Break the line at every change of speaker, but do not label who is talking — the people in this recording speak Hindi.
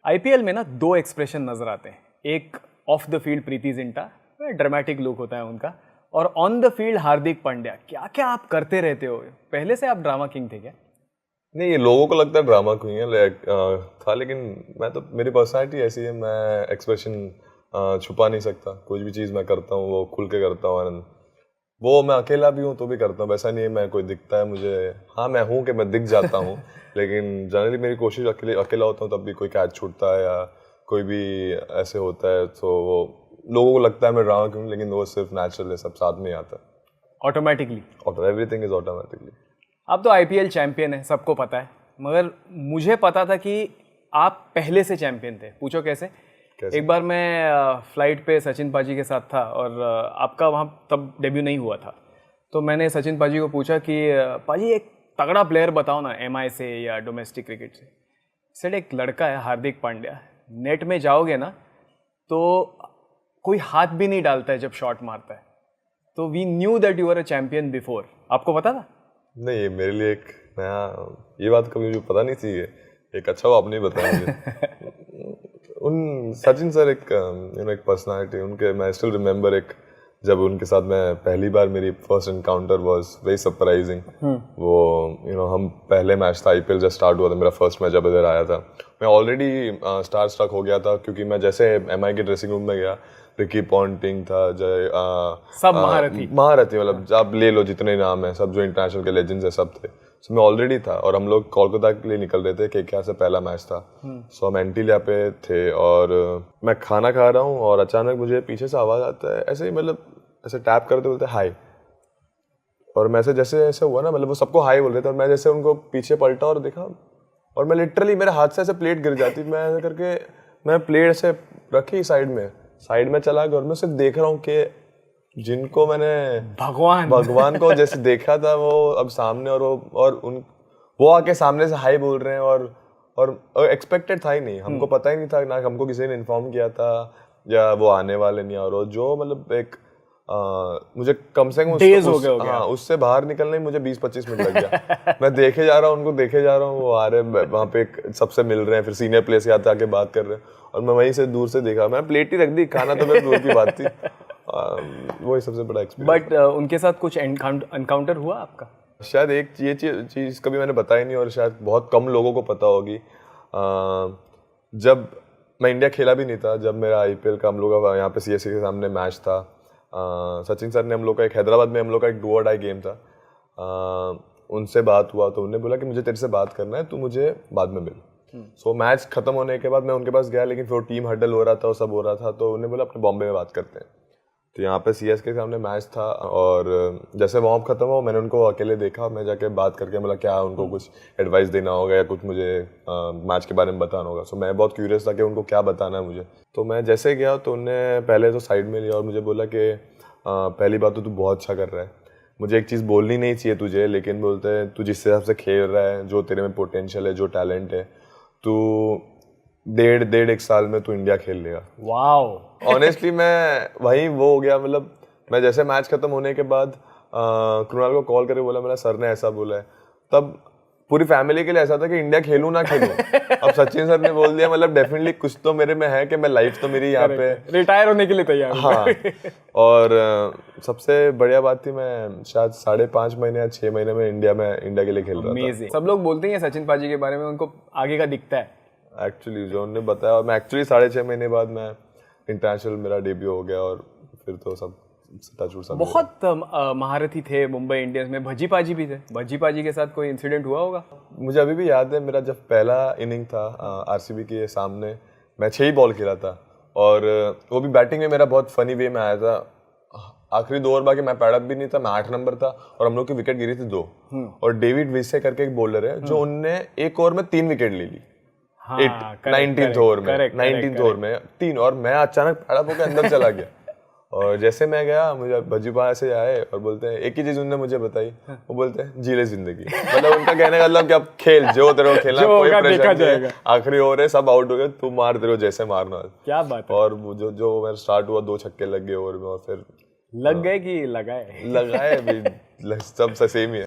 आईपीएल में ना दो एक्सप्रेशन नजर आते हैं। एक of the field Preity Zinta, dramatic look होता है उनका, और on the field Hardik Pandya. क्या क्या आप करते रहते हो? पहले से आप ड्रामा किंग थे क्या?
नहीं, ये लोगों को लगता है ड्रामा क्वीन है था, लेकिन मैं तो, मेरी पर्सनालिटी ऐसी है, मैं एक्सप्रेशन छुपा नहीं सकता। कुछ भी चीज़ मैं करता हूँ वो खुल के करता हूँ, और वो मैं अकेला भी हूँ तो भी करता हूँ। वैसा नहीं है मैं कोई दिखता है मुझे, हाँ मैं हूँ कि मैं दिख जाता हूँ लेकिन जनरली मेरी कोशिश अकेला होता हूँ तब भी कोई कैच छूटता है या कोई भी ऐसे होता है तो वो लोगों को लगता है मैं ड्रामा क्वीन, लेकिन वो सिर्फ नेचुरल है, सब साथ में ही आता है
ऑटोमेटिकली।
Everything is automatically.
आप तो आईपीएल चैंपियन है, सबको पता है, मगर मुझे पता था कि आप पहले से चैंपियन थे। पूछो कैसे? एक बार मैं फ्लाइट पे सचिन पाजी के साथ था और आपका वहाँ तब डेब्यू नहीं हुआ था, तो मैंने सचिन पाजी को पूछा कि पाजी एक तगड़ा प्लेयर बताओ ना, एमआई से या डोमेस्टिक क्रिकेट से। सेड एक लड़का है हार्दिक पांड्या, नेट में जाओगे ना तो कोई हाथ भी नहीं डालता है जब शॉट मारता है। तो we knew that you are a champion before. आपको पता था?
नहीं, ये मेरे लिए एक नया, ये बात कभी मुझे पता नहीं थी। एक अच्छा वो आपने बताया मुझे। उन सचिन सर एक पर्सनालिटी उनके, मैं स्टिल रिमेम्बर एक, जब उनके साथ मैं पहली बार, मेरी first encounter was very surprising. वो हम पहले मैच था, आईपीएल जब स्टार्ट हुआ था, मेरा फर्स्ट मैच जब इधर आया था, मैं ऑलरेडी स्टार स्ट्रक हो गया था, क्योंकि मैं जैसे एमआई के ड्रेसिंग रूम में गया, रिकी पॉन्टिंग था, जय
सब
महारथी मतलब आप ले लो जितने नाम है, सब जो इंटरनेशनल के लेजेंड्स है सब थे। सो मैं ऑलरेडी था और हम लोग कोलकाता के लिए निकल रहे थे, केकेआर से पहला मैच था। सो हम एंटीलिया पे थे और मैं खाना खा रहा हूँ और अचानक मुझे पीछे से आवाज़ आता है, ऐसे ही मतलब ऐसे टैप करते बोलते हाय, और मैं जैसे ऐसे हुआ ना, मतलब वो सबको हाय बोल रहे थे और मैं जैसे उनको पीछे पलटा और देखा और मैं लिटरली मेरे हाथ से ऐसे प्लेट गिर जाती, मैं ऐसे करके मैं प्लेट ऐसे रखी साइड में चला गया और मैं सिर्फ देख रहा हूँ कि जिनको मैंने भगवान को जैसे देखा था वो अब सामने, और वो आके सामने से हाय बोल रहे हैं और एक्सपेक्टेड था ही नहीं, हमको पता ही नहीं था ना, हमको किसी ने इन्फॉर्म किया था या वो आने वाले नहीं। और जो मतलब एक मुझे कम से कम उससे बाहर निकलने में मुझे 20-25 मिनट लग गया। मैं देखे जा रहा हूँ उनको, देखे जा रहा हूँ, वो आ रहे हैं वहाँ पे सबसे मिल रहे हैं, फिर सीनियर प्लेयर से आके बात कर रहे हैं और मैं वहीं से दूर से देखा, मैं प्लेट ही रख दी, खाना तो मेरे दूर की बात थी। वही सबसे बड़ा एक्सपीरियंस।
बट उनके साथ कुछ एनकाउंटर हुआ आपका?
शायद एक ये चीज़ कभी मैंने बताई नहीं और शायद बहुत कम लोगों को पता होगी। जब मैं इंडिया खेला भी नहीं था, जब मेरा आईपीएल का हम लोग का यहाँ पे सीएसके के सामने मैच था, सचिन सर ने हम लोग का एक, हैदराबाद में हम लोग का एक डू और डाई गेम था, उनसे बात हुआ तो उन्होंने बोला कि मुझे तेरे से बात करना है, तू मुझे बाद में मिल। सो मैच खत्म होने के बाद मैं उनके पास गया, लेकिन फिर टीम हडल हो रहा था और सब हो रहा था, तो उन्होंने बोला अपने बॉम्बे में बात करते हैं। तो यहाँ पे सीएसके के सामने मैच था और जैसे वार्म अप खत्म हुआ मैंने उनको अकेले देखा, मैं जाके बात करके बोला क्या उनको कुछ एडवाइस देना होगा या कुछ मुझे मैच के बारे में बताना होगा। सो मैं बहुत क्यूरियस था कि उनको क्या बताना है मुझे। तो मैं जैसे गया तो उन्होंने पहले तो साइड में लिया और मुझे बोला कि पहली बात तो तू बहुत अच्छा कर रहा है, मुझे एक चीज़ बोलनी नहीं चाहिए तुझे, लेकिन बोलते हैं तू जिस हिसाब से खेल रहा है, जो तेरे में पोटेंशियल है, जो टैलेंट है, तू डेढ़ एक साल में तू इंडिया खेल लेगा।
वाओ।
ऑनेस्टली मैं वही वो हो गया, मतलब मैं जैसे मैच खत्म होने के बाद कृणाल को कॉल करके बोला, मेरा सर ने ऐसा बोला है, तब पूरी फैमिली के लिए ऐसा था कि इंडिया खेलूं ना खेलूं। अब सचिन सर ने बोल दिया, मतलब डेफिनेटली कुछ तो मेरे में है कि मैं लाइफ तो मेरी यहाँ पे
रिटायर होने के लिए तैयार।
हाँ। और सबसे बढ़िया बात थी, मैं शायद 5.5 महीने या 6 महीने में इंडिया के लिए खेल रहा था।
सब लोग बोलते हैं सचिन पाजी के बारे में, उनको आगे का दिखता है
एक्चुअली जो उन्होंने बताया। और मैं एक्चुअली 6.5 महीने बाद मैं इंटरनेशनल मेरा डेब्यू हो गया और फिर तो सब
बहुत महारथी थे मुंबई इंडियंस में। भज्जी पाजी भी थे, भज्जी पाजी के साथ कोई इंसिडेंट हुआ होगा?
मुझे अभी भी याद है, मेरा जब पहला इनिंग था आरसीबी के सामने, मैं 6 ही बॉल खेला था और वो भी बैटिंग में मेरा बहुत फनी वे में आया था। आखिरी 2 ओवर बाकी मैं पैडअप भी नहीं था, मैं 8 नंबर था और हम लोग की विकेट गिरी थी 2 और डेविड विसे करके एक बॉलर है जो उनने 1 ओवर में 3 विकेट ले ली। 19th ओवर में 3, और मैं अचानक पैडअप होकर अंदर चला गया और जैसे मैं गया, मुझे भज्जीपा से आए और बोलते हैं, एक ही चीज उन्होंने मुझे बताई, वो बोलते हैं जी ले जिंदगी। मतलब उनका कहने का मतलब कि अब खेल जो तेरे को खेलना, कोई प्रेशर नहीं है, आखिरी ओवर है, सब आउट हो गए, तू मार तेरे को जैसे मारना।
क्या बात है।
और जो मेरा स्टार्ट हुआ, 2 छक्के लग गए ओवर में और फिर
लग गए कि लगाए?
लगाए भी, सब सेम ही है।